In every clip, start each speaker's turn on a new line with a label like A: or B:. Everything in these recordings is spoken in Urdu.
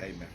A: IMF,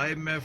A: IMF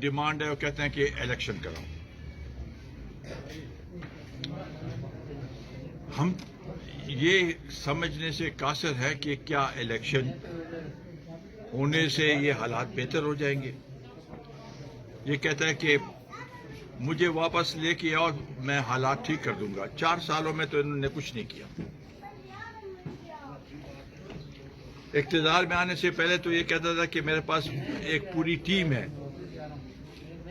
A: ڈیمانڈ ہے، وہ کہتے ہیں کہ الیکشن کراؤ. ہم یہ سمجھنے سے قاصر ہے کہ کیا الیکشن ہونے سے یہ حالات بہتر ہو جائیں گے. یہ کہتا ہے کہ مجھے واپس لے کے آؤ، میں حالات ٹھیک کر دوں گا. 4 سالوں میں تو انہوں نے کچھ نہیں کیا. اقتدار میں آنے سے پہلے تو یہ کہتا تھا کہ میرے پاس ایک پوری ٹیم ہے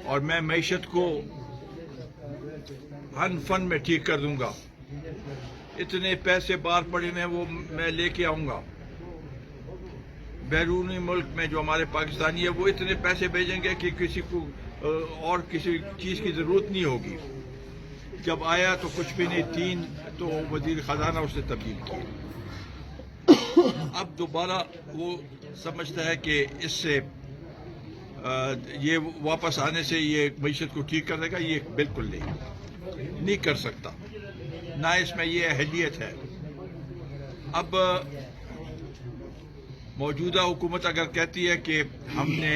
A: اور میں معیشت کو ہن فن میں ٹھیک کر دوں گا. اتنے پیسے باہر پڑے ہیں وہ میں لے کے آؤں گا. بیرونی ملک میں جو ہمارے پاکستانی ہے وہ اتنے پیسے بھیجیں گے کہ کسی کو اور کسی چیز کی ضرورت نہیں ہوگی. جب آیا تو کچھ بھی نہیں. 3 تو وزیر خزانہ اس نے تبدیل کیا. اب دوبارہ وہ سمجھتا ہے کہ اس سے یہ واپس آنے سے یہ معیشت کو ٹھیک کر دے گا. یہ بالکل نہیں کر سکتا، نہ اس میں یہ اہلیت ہے. اب موجودہ حکومت اگر کہتی ہے کہ ہم نے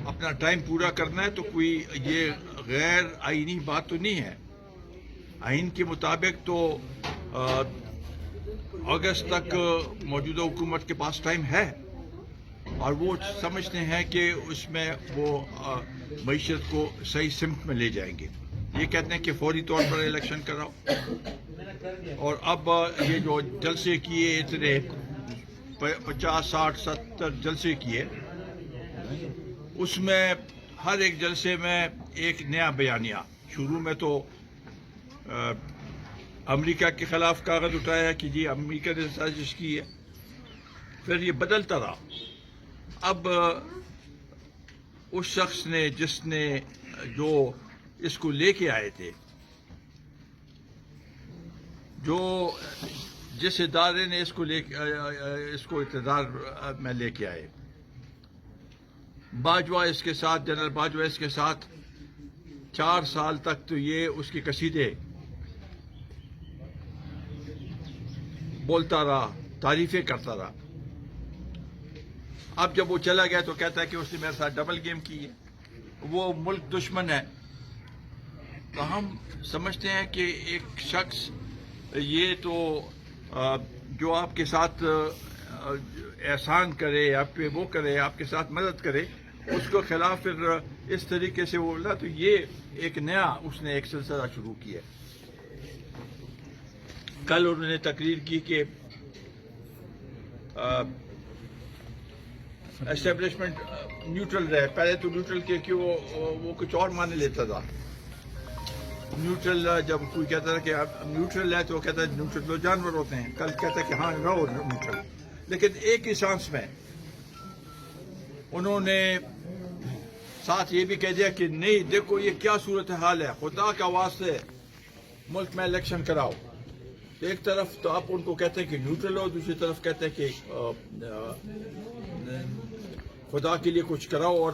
A: اپنا ٹائم پورا کرنا ہے تو کوئی یہ غیر آئینی بات تو نہیں ہے. آئین کے مطابق تو اگست تک موجودہ حکومت کے پاس ٹائم ہے اور وہ سمجھتے ہیں کہ اس میں وہ معیشت کو صحیح سمت میں لے جائیں گے. یہ کہتے ہیں کہ فوری طور پر الیکشن کراؤ. اور اب یہ جو جلسے کیے اتنے 50 60 70 جلسے کیے، اس میں ہر ایک جلسے میں ایک نیا بیانیہ. شروع میں تو امریکہ کے خلاف کاغذ اٹھایا کہ جی امریکہ نے سازش کی ہے. پھر یہ بدلتا رہا. اب اس شخص نے جو اس کو لے کے آئے تھے، جس ادارے نے اس کو اقتدار میں لے کے آئے، باجوہ اس کے ساتھ، جنرل باجوہ اس کے ساتھ 4 سال تک تو یہ اس کے قصیدے بولتا رہا، تعریفیں کرتا رہا. اب جب وہ چلا گیا تو کہتا ہے کہ اس نے میرے ساتھ ڈبل گیم کی ہے، وہ ملک دشمن ہے. تو ہم سمجھتے ہیں کہ ایک شخص یہ تو جو آپ کے ساتھ احسان کرے، آپ پہ وہ کرے، آپ کے ساتھ مدد کرے، اس کو خلاف پھر اس طریقے سے وہ بولا. تو یہ ایک نیا اس نے ایک سلسلہ شروع کیا. کل انہوں نے تقریر کی کہ اسٹیبلشمنٹ نیوٹرل رہے. پہلے تو نیوٹرل کہ وہ کچھ اور معنی لیتا تھا. نیوٹرل جب کوئی کہتا تھا کہ نیوٹرل ہے تو وہ کہتا ہے نیوٹرل تو جانور ہوتے ہیں. کل کہتا ہے کہ ہاں رہو نیوٹرل. لیکن ایک ہی سانس میں انہوں نے ساتھ یہ بھی کہہ دیا کہ نہیں دیکھو یہ کیا صورتحال ہے، خدا کا واسطے ملک میں الیکشن کراؤ. ایک طرف تو آپ ان کو کہتے ہیں کہ نیوٹرل ہو، دوسری طرف کہتے ہیں کہ خدا کے لیے کچھ کراؤ اور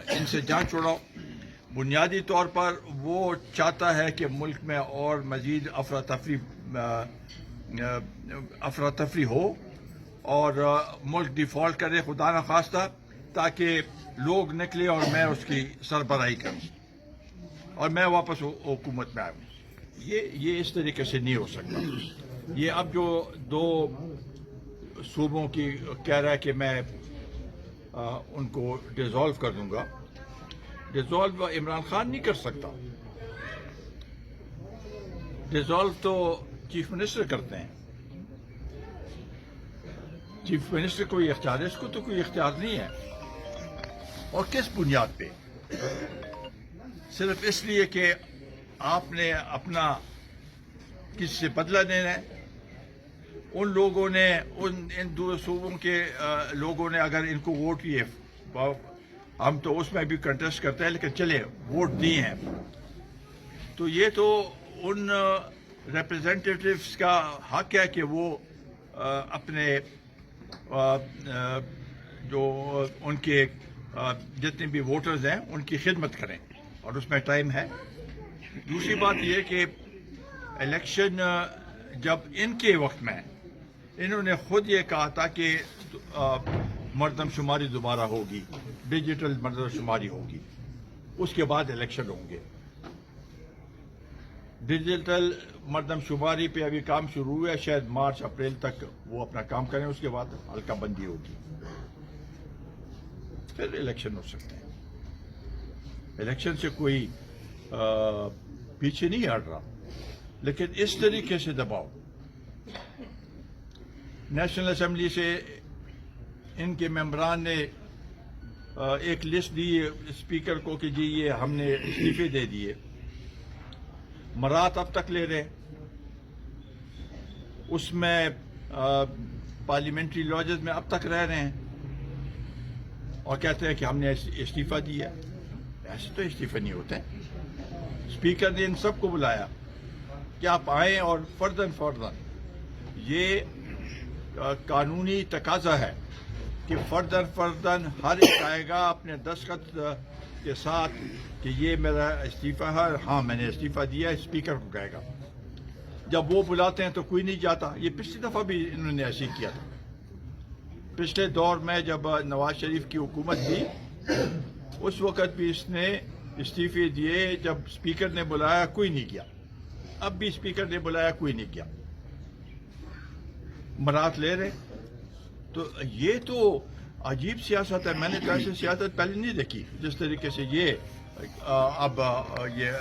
A: ان سے جان چھوڑاؤ. بنیادی طور پر وہ چاہتا ہے کہ ملک میں اور مزید افراتفری ہو اور ملک ڈیفالٹ کرے خدا نخواستہ، تاکہ لوگ نکلے اور میں اس کی سربراہی کروں اور میں واپس حکومت میں آؤں. یہ اس طریقے سے نہیں ہو سکتا. یہ اب جو 2 صوبوں کی کہہ رہا ہے کہ میں ان کو ڈیزالو کر دوں گا. ڈیزالو عمران خان نہیں کر سکتا. ڈیزالو تو چیف منسٹر کرتے ہیں. چیف منسٹر کوئی اختیار ہے، اس کو تو کوئی اختیار نہیں ہے. اور کس بنیاد پہ؟ صرف اس لیے کہ آپ نے اپنا کس سے بدلہ لینا ہے. ان لوگوں نے ان 2 صوبوں کے لوگوں نے اگر ان کو ووٹ کیے، ہم تو اس میں بھی کنٹیسٹ کرتے ہیں لیکن چلے ووٹ دیے ہیں، تو یہ تو ان ریپرزینٹیٹیوز کا حق ہے کہ وہ اپنے جو ان کے جتنے بھی ووٹرز ہیں ان کی خدمت کریں، اور اس میں ٹائم ہے. دوسری بات یہ کہ الیکشن جب ان کے وقت میں انہوں نے خود یہ کہا تھا کہ مردم شماری دوبارہ ہوگی ڈیجیٹل مردم شماری ہوگی، اس کے بعد الیکشن ہوں گے. ڈیجیٹل مردم شماری پہ ابھی کام شروع ہوا ہے، شاید مارچ اپریل تک وہ اپنا کام کریں، اس کے بعد حلقہ بندی ہوگی، پھر الیکشن ہو سکتے ہیں. الیکشن سے کوئی پیچھے نہیں ہٹ رہا، لیکن اس طریقے سے دباؤ نیشنل اسمبلی سے ان کے ممبران نے ایک لسٹ دی اسپیکر کو کہ جی یہ ہم نے استعفے دے دیے، مرات اب تک لے رہے، اس میں پارلیمنٹری لاجز میں اب تک رہ رہے ہیں اور کہتے ہیں کہ ہم نے استعفیٰ دیا. ایسے تو استعفے نہیں ہوتے. اسپیکر نے ان سب کو بلایا کہ آپ آئیں اور فرداً یہ قانونی تقاضا ہے کہ فرداً ہر ایک آئے گا اپنے دستخط کے ساتھ کہ یہ میرا استعفیٰ ہے، ہاں میں نے استعفیٰ دیا، اسپیکر کو کہے گا. جب وہ بلاتے ہیں تو کوئی نہیں جاتا. یہ پچھلی دفعہ بھی انہوں نے ایسے کیا تھا. پچھلے دور میں جب نواز شریف کی حکومت تھی اس وقت بھی اس نے استعفے دیے، جب اسپیکر نے بلایا کوئی نہیں کیا. اب بھی اسپیکر نے بلایا کوئی نہیں کیا، مرات لے رہے. تو یہ تو عجیب سیاست ہے. میں نے تو ایسی سیاست پہلے نہیں دیکھی جس طریقے سے یہ اب یہ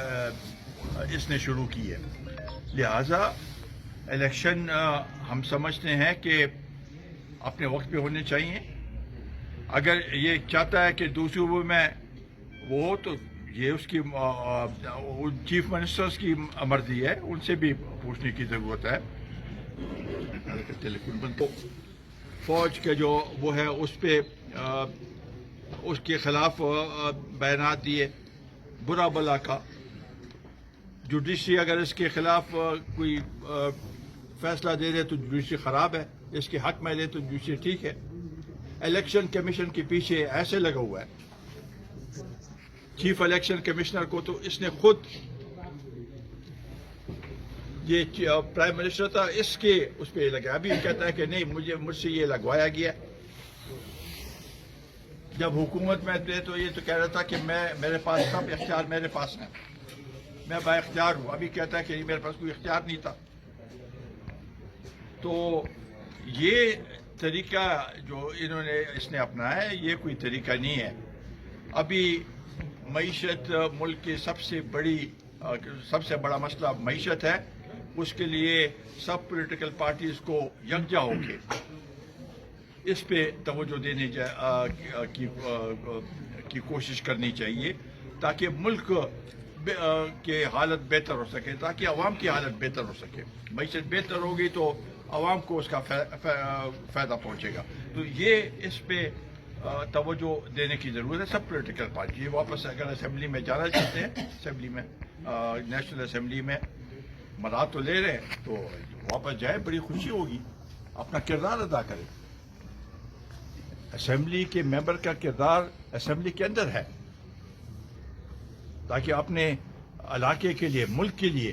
A: اس نے شروع کی ہے. لہذا الیکشن ہم سمجھتے ہیں کہ اپنے وقت پہ ہونے چاہیے. اگر یہ چاہتا ہے کہ دوسری صوبوں میں وہ تو یہ اس کی چیف منسٹرز کی مرضی ہے، ان سے بھی پوچھنے کی ضرورت ہے. تو فوج کے جو وہ ہے اس پہ اس کے خلاف بیانات دیے برا بلا کا. جوڈیشری اگر اس کے خلاف کوئی فیصلہ دے دے تو جوڈیشری خراب ہے، اس کے حق میں لے تو جوڈیشری ٹھیک ہے. الیکشن کمیشن کے پیچھے ایسے لگا ہوا ہے. چیف الیکشن کمشنر کو تو اس نے خود، یہ پرائم منسٹر تھا، اس کے اس پہ لگا. ابھی کہتا ہے کہ نہیں مجھ سے یہ لگوایا گیا. جب حکومت میں تھے تو یہ تو کہہ رہا تھا کہ میرے پاس سب اختیار میرے پاس ہیں، میں با اختیار ہوں. ابھی کہتا ہے کہ میرے پاس کوئی اختیار نہیں تھا. تو یہ طریقہ جو انہوں نے اس نے اپنایا ہے یہ کوئی طریقہ نہیں ہے. ابھی معیشت ملک کی سب سے بڑا مسئلہ معیشت ہے. اس کے لیے سب پولیٹیکل پارٹیز کو یکجا ہو کے اس پہ توجہ دینے کی کوشش کرنی چاہیے تاکہ ملک کی حالت بہتر ہو سکے، تاکہ عوام کی حالت بہتر ہو سکے. معیشت بہتر ہوگی تو عوام کو اس کا فائدہ پہنچے گا. تو یہ اس پہ توجہ دینے کی ضرورت ہے. سب پولیٹیکل پارٹی واپس اگر اسمبلی میں جانا چاہتے ہیں، اسمبلی میں نیشنل اسمبلی میں مراد تو لے رہے ہیں تو واپس جائے، بڑی خوشی ہوگی. اپنا کردار ادا کرے. اسمبلی کے ممبر کا کردار اسمبلی کے اندر ہے تاکہ اپنے علاقے کے لیے، ملک کے لیے،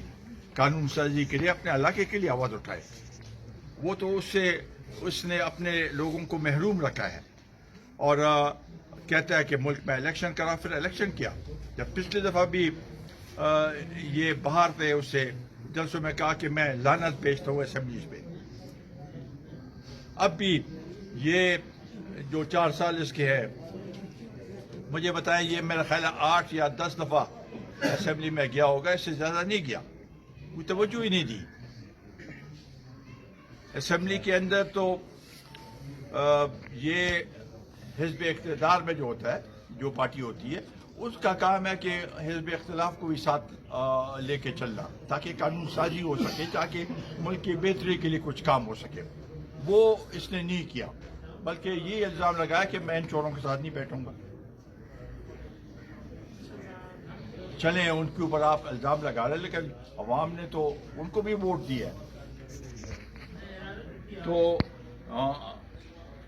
A: قانون سازی کے لیے اپنے علاقے کے لیے آواز اٹھائے. وہ تو اس نے اپنے لوگوں کو محروم رکھا ہے اور کہتا ہے کہ ملک میں الیکشن کرا، پھر الیکشن کیا. جب پچھلی دفعہ بھی یہ باہر تھے، اس سے جلسوں میں کہا کہ میں لعنت بھیجتا ہوں اسمبلیز پہ. اب بھی یہ جو 4 سال اس کے ہے، مجھے بتائیں یہ میرا خیال ہے 8 یا 10 دفعہ اسمبلی میں گیا ہوگا، اس سے زیادہ نہیں گیا. کوئی توجہ ہی نہیں دی. اسمبلی کے اندر تو یہ حزب اقتدار میں جو ہوتا ہے، جو پارٹی ہوتی ہے، اس کا کام ہے کہ حزب اختلاف کو بھی ساتھ لے کے چلنا تاکہ قانون سازی ہو سکے، تاکہ ملک کی بہتری کے لیے کچھ کام ہو سکے. وہ اس نے نہیں کیا، بلکہ یہ الزام لگایا کہ میں ان چوروں کے ساتھ نہیں بیٹھوں گا. چلیں ان کے اوپر آپ الزام لگا رہے، لیکن عوام نے تو ان کو بھی ووٹ دیا ہے. تو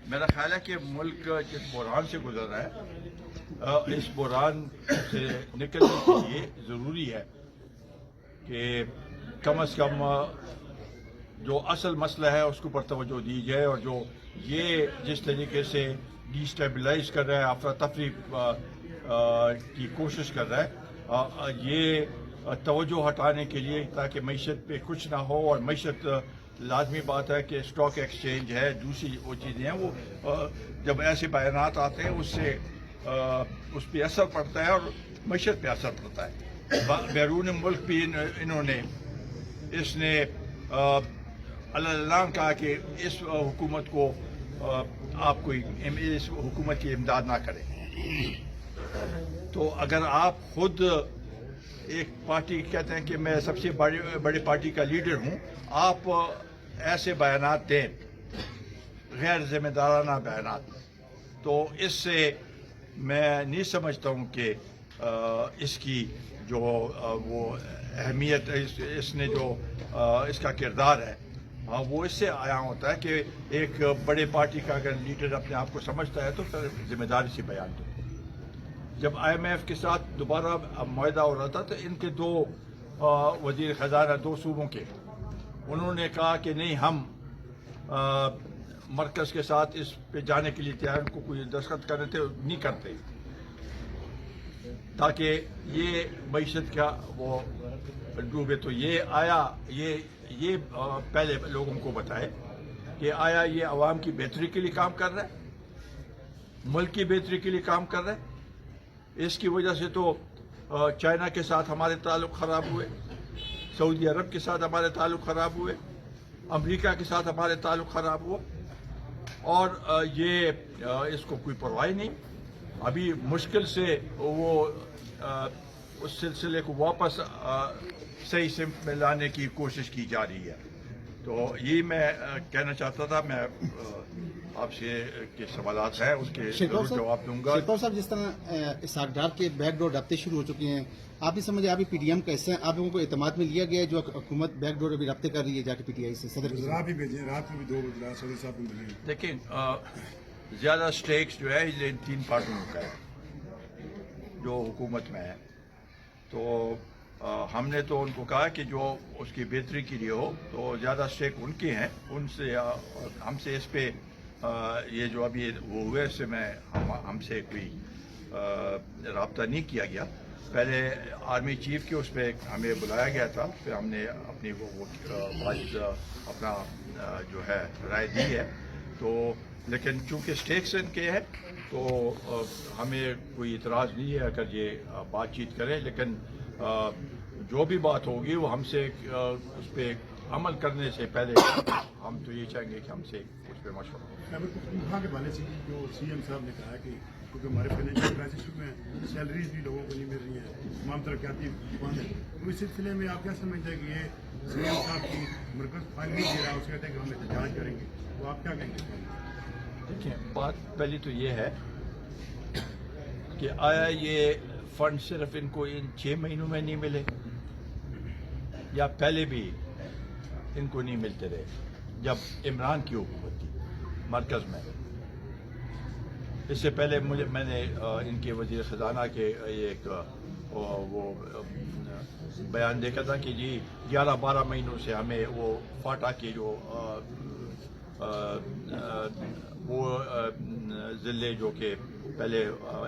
A: میرا خیال ہے کہ ملک جس بحران سے گزر رہا ہے، اس بحران سے نکلنے کے لیے ضروری ہے کہ کم از کم جو اصل مسئلہ ہے اس کے اوپر توجہ دی جائے، اور جو یہ جس طریقے سے ڈیسٹیبلائز کر رہا ہے, افراتفری کی کوشش کر رہا ہے, یہ توجہ ہٹانے کے لیے تاکہ معیشت پہ کچھ نہ ہو. اور معیشت لازمی بات ہے کہ اسٹاک ایکسچینج ہے, دوسری وہ چیزیں ہیں, وہ جب ایسے بیانات آتے ہیں اس پہ اثر پڑتا ہے اور معیشت پہ اثر پڑتا ہے. بیرون ملک بھی انہوں نے اس نے اعلان کہا کہ اس حکومت کو آپ کوئی اس حکومت کی امداد نہ کریں. تو اگر آپ خود ایک پارٹی کہتے ہیں کہ میں سب سے بڑی پارٹی کا لیڈر ہوں, آپ ایسے بیانات دیں, غیر ذمہ دارانہ بیانات, تو اس سے میں نہیں سمجھتا ہوں کہ اس کی جو وہ اہمیت اس نے جو اس کا کردار ہے وہ اس سے آیا ہوتا ہے کہ ایک بڑے پارٹی کا اگر لیڈر اپنے آپ کو سمجھتا ہے تو پھر ذمہ داری سے بیان دو. جب آئی ایم ایف کے ساتھ دوبارہ معاہدہ ہو رہا تھا تو ان کے دو وزیر خزانہ دو صوبوں کے, انہوں نے کہا کہ نہیں, ہم مرکز کے ساتھ اس پہ جانے کے لیے تیار, ان کو کوئی دستخط کرنے تھے نہیں کرتے, تاکہ یہ معیشت کا وہ ڈوبے. تو یہ آیا یہ پہلے لوگوں کو بتائے کہ آیا یہ عوام کی بہتری کے لیے کام کر رہا ہے, ملک کی بہتری کے لیے کام کر رہا ہے. اس کی وجہ سے تو چائنا کے ساتھ ہمارے تعلق خراب ہوئے, سعودی عرب کے ساتھ ہمارے تعلق خراب ہوئے, امریکہ کے ساتھ ہمارے تعلق خراب ہوا, اور یہ اس کو کوئی پرواہ نہیں. ابھی مشکل سے وہ اس سلسلے کو واپس صحیح سمت میں لانے کی کوشش کی جا رہی ہے. تو یہی میں کہنا چاہتا تھا. میں آپ سے کے سوالات ہیں اس کے ضرور جواب دوں گا.
B: شیخ صاحب, جس طرح اسحاق ڈار کے بیک ڈور رابطے شروع ہو چکے ہیں, آپ بھی سمجھے آپ پی ٹی ایم کا حصہ ہیں, آپ لوگوں کو اعتماد میں لیا گیا ہے جو حکومت بیک ڈور ابھی رابطے کر رہی ہے جا کے پی ٹی آئی سے؟ صدر
C: رات بھی 2 بجے صدر صاحب کو ملے.
A: دیکھیں, زیادہ اسٹیکس جو ہے ان 3 پارٹیوں کا ہے جو حکومت میں ہے. تو ہم نے تو ان کو کہا کہ جو اس کی بہتری کے لیے ہو تو زیادہ اسٹیک ان کے ہیں, ان سے ہم سے اس پہ یہ جو ابھی وہ ہوئے اس سے ہم سے کوئی رابطہ نہیں کیا گیا. پہلے آرمی چیف کے اس پہ ہمیں بلایا گیا تھا, پھر ہم نے اپنی اپنا جو ہے رائے دی ہے. تو لیکن چونکہ اسٹیکس ان کے ہیں تو ہمیں کوئی اعتراض نہیں ہے اگر یہ بات چیت کریں, لیکن جو بھی بات ہوگی وہ ہم سے اس پہ عمل کرنے سے پہلے ہم تو یہ چاہیں گے کہ ہم سے اس پہ مشورہ ہو.
C: وہاں کے بارے سے جو سی ایم صاحب نے کہا کہ کیونکہ ہمارے فائنینشیل کرائسس شروع ہیں, سیلریز بھی لوگوں کو نہیں مل رہی ہیں, تمام ترقیاتی بند ہیں, تو اس سلسلے میں آپ کیا سمجھتے ہیں کہ یہ سی ایم صاحب کی مرکز فائل نہیں دے رہا, اس کہتے ہیں کہ ہم احتجاج کریں گے, تو آپ کیا کہیں گے؟
A: دیکھیں, بات پہلی تو یہ ہے کہ آیا یہ فنڈ صرف ان کو ان 6 مہینوں میں نہیں ملے یا پہلے بھی ان کو نہیں ملتے رہے جب عمران کی حکومت تھی مرکز میں؟ اس سے پہلے میں نے ان کے وزیر خزانہ کے ایک وہ بیان دیکھا تھا کہ جی 11-12 مہینوں سے ہمیں وہ فاٹا کے جو وہ ضلع جو کہ پہلے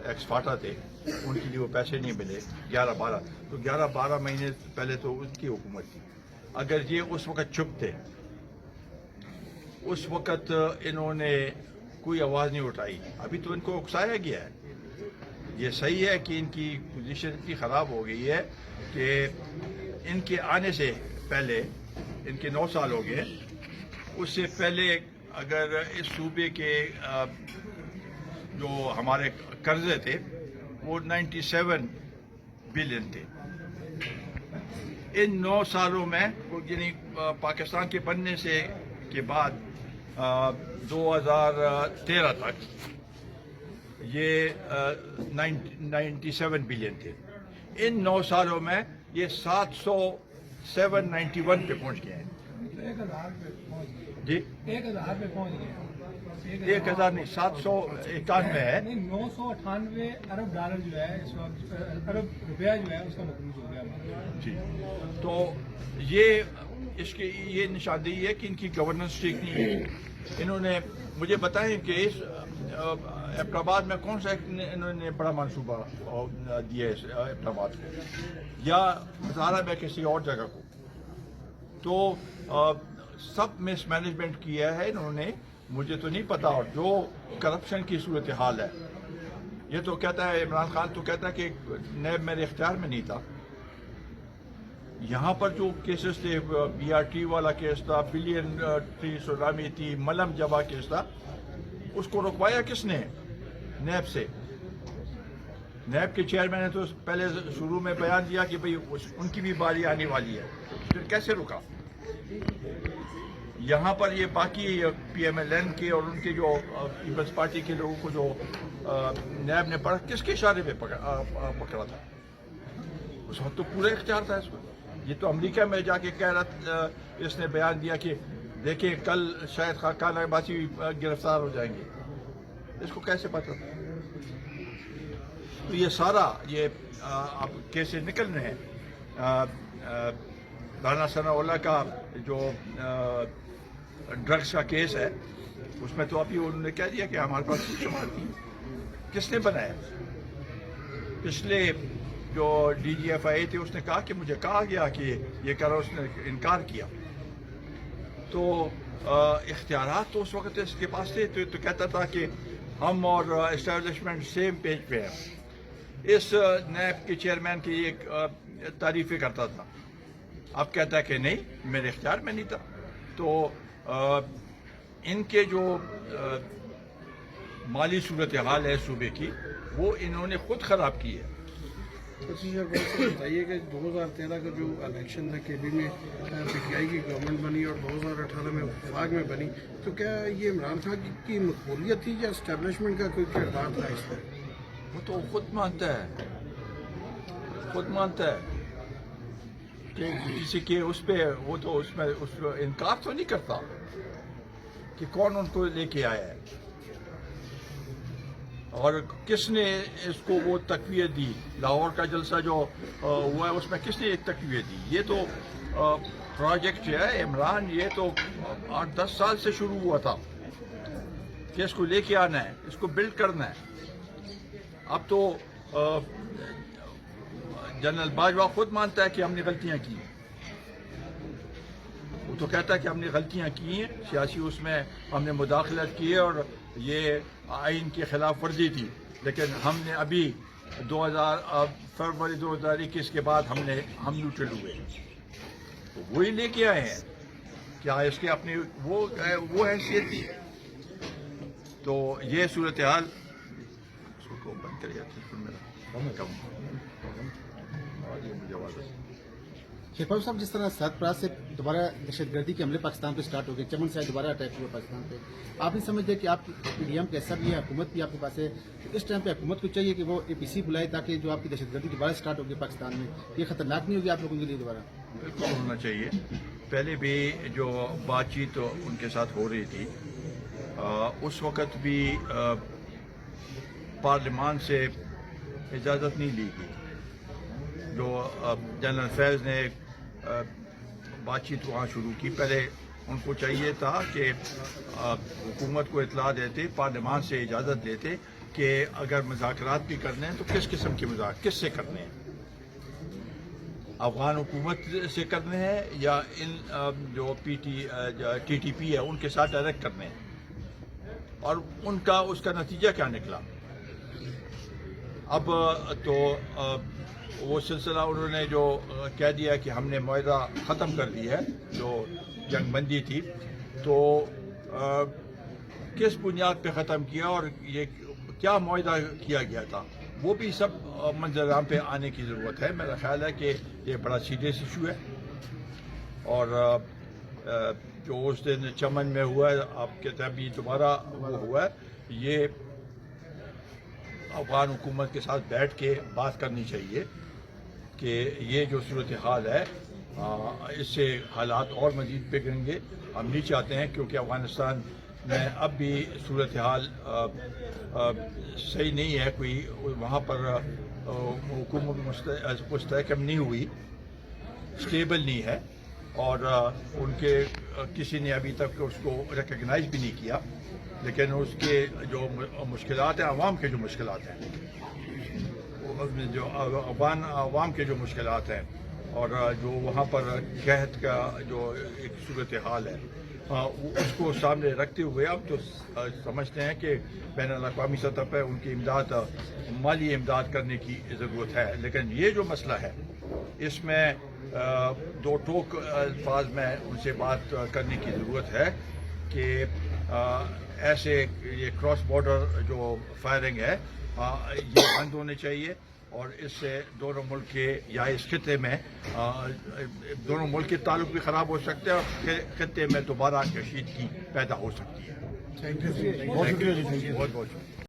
A: ایکس فاٹا تھے ان کے لیے وہ پیسے نہیں ملے 11-12. تو 11-12 مہینے پہلے تو ان کی حکومت تھی. اگر یہ اس وقت چپ تھے, اس وقت انہوں نے کوئی آواز نہیں اٹھائی, ابھی تو ان کو اکسایا گیا ہے. یہ صحیح ہے کہ ان کی پوزیشن اتنی خراب ہو گئی ہے کہ ان کے آنے سے پہلے, ان کے 9 سال ہو گئے, اس سے پہلے اگر اس صوبے کے جو ہمارے قرضے تھے وہ 97 بلین تھے. ان 9 سالوں میں یعنی پاکستان کے بننے سے کے بعد 2013 تک یہ 97 بلین تھے. ان 9 سالوں میں یہ 791 پہ پہنچ گئے ہیں. جی
D: 1000 پہ پہنچ گئے.
A: 1000 نہیں, 791 ہے.
D: 998 ارب ڈالر جو ہے اس وقت, ارب روپیہ جو ہے اس کا مقروض ہو گیا.
A: جی, تو یہ اس کی یہ نشاندہی ہے کہ ان کی گورننس ٹھیک نہیں ہے. انہوں نے مجھے بتائیں کہ اس ایبٹ آباد میں کون سا انہوں نے بڑا منصوبہ دیا ہے ایبٹ آباد کو یا ہزارہ میں کسی اور جگہ کو. تو سب مس مینجمنٹ کیا ہے انہوں نے, مجھے تو نہیں پتا. اور جو کرپشن کی صورتحال ہے, یہ تو کہتا ہے عمران خان تو کہتا ہے کہ نیب میرے اختیار میں نہیں تھا. یہاں پر جو کیسز تھے, بی آر ٹی والا کیس تھا, بلین ٹری سونامی تھی, ملم جبا کیس تھا, اس کو رکوایا کس نے؟ نیب سے. نیب کے چیئرمین نے تو پہلے شروع میں بیان دیا کہ بھئی ان کی بھی باری آنے والی ہے, پھر کیسے رکا؟ یہاں پر یہ باقی پی ایم ایل این کے اور ان کے جو پیپلز پارٹی کے لوگوں کو جو نیب نے پڑھا, کس کے اشارے پہ پکڑا تھا؟ اس وقت تو پورا اختیار تھا اس کو. یہ تو امریکہ میں جا کے کہہ رہا, اس نے بیان دیا کہ دیکھیں کل شاید خاقان عباسی گرفتار ہو جائیں گے. اس کو کیسے پتا تھا؟ تو یہ سارا یہ اب کیسے نکل رہے ہیں. رانا ثناء اللہ کا جو ڈرگس کا کیس ہے, اس میں تو ابھی انہوں نے کہہ دیا کہ ہمارے پاس شمار نہیں. کس نے بنایا؟ پچھلے جو ڈی جی ایف آئی تھے, اس نے کہا کہ مجھے کہا گیا کہ یہ کرو, اس نے انکار کیا. تو اختیارات تو اس وقت اس کے پاس تھے, تو کہتا تھا کہ ہم اور اسٹیبلشمنٹ سیم پیج پہ ہیں. اس نیب کے چیئرمین کی ایک تعریفیں کرتا تھا. اب کہتا ہے کہ نہیں, میرے اختیار میں نہیں تھا. تو ان کے جو مالی صورتحال ہے صوبے کی, وہ انہوں نے خود خراب کی ہے.
E: بتائیے کہ 2013 کا جو الیکشن تھا کیبی میں پی ٹی آئی کی گورنمنٹ بنی اور 2018 میں وفاق میں بنی, تو کیا یہ عمران خان کی مقبولیت تھی یا اسٹیبلشمنٹ کا کوئی کردار تھا اس میں؟
A: وہ تو خود مانتا ہے کہ کسی کے اس پہ وہ تو اس میں انکار تو نہیں کرتا کہ کون ان کو لے کے آیا ہے اور کس نے اس کو وہ تقویت دی. لاہور کا جلسہ جو ہوا ہے, اس میں کس نے ایک تقویت دی؟ یہ تو پروجیکٹ جو ہے عمران, یہ تو 8-10 سال سے شروع ہوا تھا کہ اس کو لے کے آنا ہے, اس کو بلڈ کرنا ہے. اب تو جنرل باجوہ خود مانتا ہے کہ ہم نے غلطیاں کی ہیں. وہ تو کہتا ہے کہ ہم نے غلطیاں کی ہیں سیاسی, اس میں ہم نے مداخلت کی ہے اور یہ آئین کی خلاف ورزی تھی, لیکن ہم نے ابھی فروری 2021 کے بعد ہم نیوٹرل ہوئے. تو وہی لے کے آئے ہیں, کیا اس کے اپنی وہ حیثیت تھی. تو یہ صورتحال بند کر
B: شیخ صاحب, جس طرح سرفراز سے دوبارہ دہشت گردی کے حملے پاکستان پہ سٹارٹ ہو گئے, چمن سے دوبارہ اٹیک ہوا پاکستان پہ, آپ نہیں سمجھتے کہ آپ پی ڈی ایم کیسا بھی ہے, حکومت بھی آپ کے پاس ہے, اس ٹائم پہ حکومت کو چاہیے کہ وہ اے پی سی بلائے تاکہ جو آپ کی دہشت گردی دوبارہ سٹارٹ ہوگی پاکستان میں, یہ خطرناک نہیں ہوگی آپ لوگوں کے لیے دوبارہ؟
A: بالکل ہونا چاہیے. پہلے بھی جو بات چیت ان کے ساتھ ہو رہی تھی, اس وقت بھی پارلیمان سے اجازت نہیں لی گئی. جو جنرل فیض نے بات چیت وہاں شروع کی, پہلے ان کو چاہیے تھا کہ حکومت کو اطلاع دیتے, پارلیمان سے اجازت دیتے کہ اگر مذاکرات بھی کرنے ہیں تو کس قسم کے کس سے کرنے ہیں, افغان حکومت سے کرنے ہیں یا ان جو ٹی ٹی پی ہے ان کے ساتھ ڈائریکٹ کرنے ہیں. اور ان کا اس کا نتیجہ کیا نکلا؟ اب تو وہ سلسلہ انہوں نے جو کہہ دیا کہ ہم نے معاہدہ ختم کر دیا ہے, جو جنگ بندی تھی, تو کس بنیاد پہ ختم کیا اور یہ کیا معاہدہ کیا گیا تھا, وہ بھی سب منظر عام پہ آنے کی ضرورت ہے. میرا خیال ہے کہ یہ بڑا سیریس ایشو ہے. اور جو اس دن چمن میں ہوا ہے, آپ کہتے ہیں ابھی دوبارہ وہ ہوا ہے, یہ افغان حکومت کے ساتھ بیٹھ کے بات کرنی چاہیے کہ یہ جو صورتحال ہے اس سے حالات اور مزید بگڑیں گے. ہم نہیں چاہتے ہیں, کیونکہ افغانستان میں اب بھی صورتحال صحیح نہیں ہے, کوئی وہاں پر حکومت مستحکم نہیں ہوئی, اسٹیبل نہیں ہے. اور ان کے کسی نے ابھی تک اس کو ریکگنائز بھی نہیں کیا، لیکن اس کے جو مشکلات ہیں، عوام کے جو مشکلات ہیں، جو عوام کے جو مشکلات ہیں، اور جو وہاں پر قحط کا جو ایک صورتحال ہے، اس کو سامنے رکھتے ہوئے اب تو سمجھتے ہیں کہ بین الاقوامی سطح پہ ان کی امداد، مالی امداد کرنے کی ضرورت ہے. لیکن یہ جو مسئلہ ہے، اس میں دو ٹوک الفاظ میں ان سے بات کرنے کی ضرورت ہے کہ ایسے یہ کراس بارڈر جو فائرنگ ہے یہ بند ہونے چاہیے، اور اس سے دونوں ملک کے یا اس خطے میں دونوں ملک کے تعلق بھی خراب ہو سکتے ہیں، اور خطے میں دوبارہ کشیدگی پیدا ہو سکتی ہے.
B: بہت شکریہ جی.
A: بہت بہت شکریہ.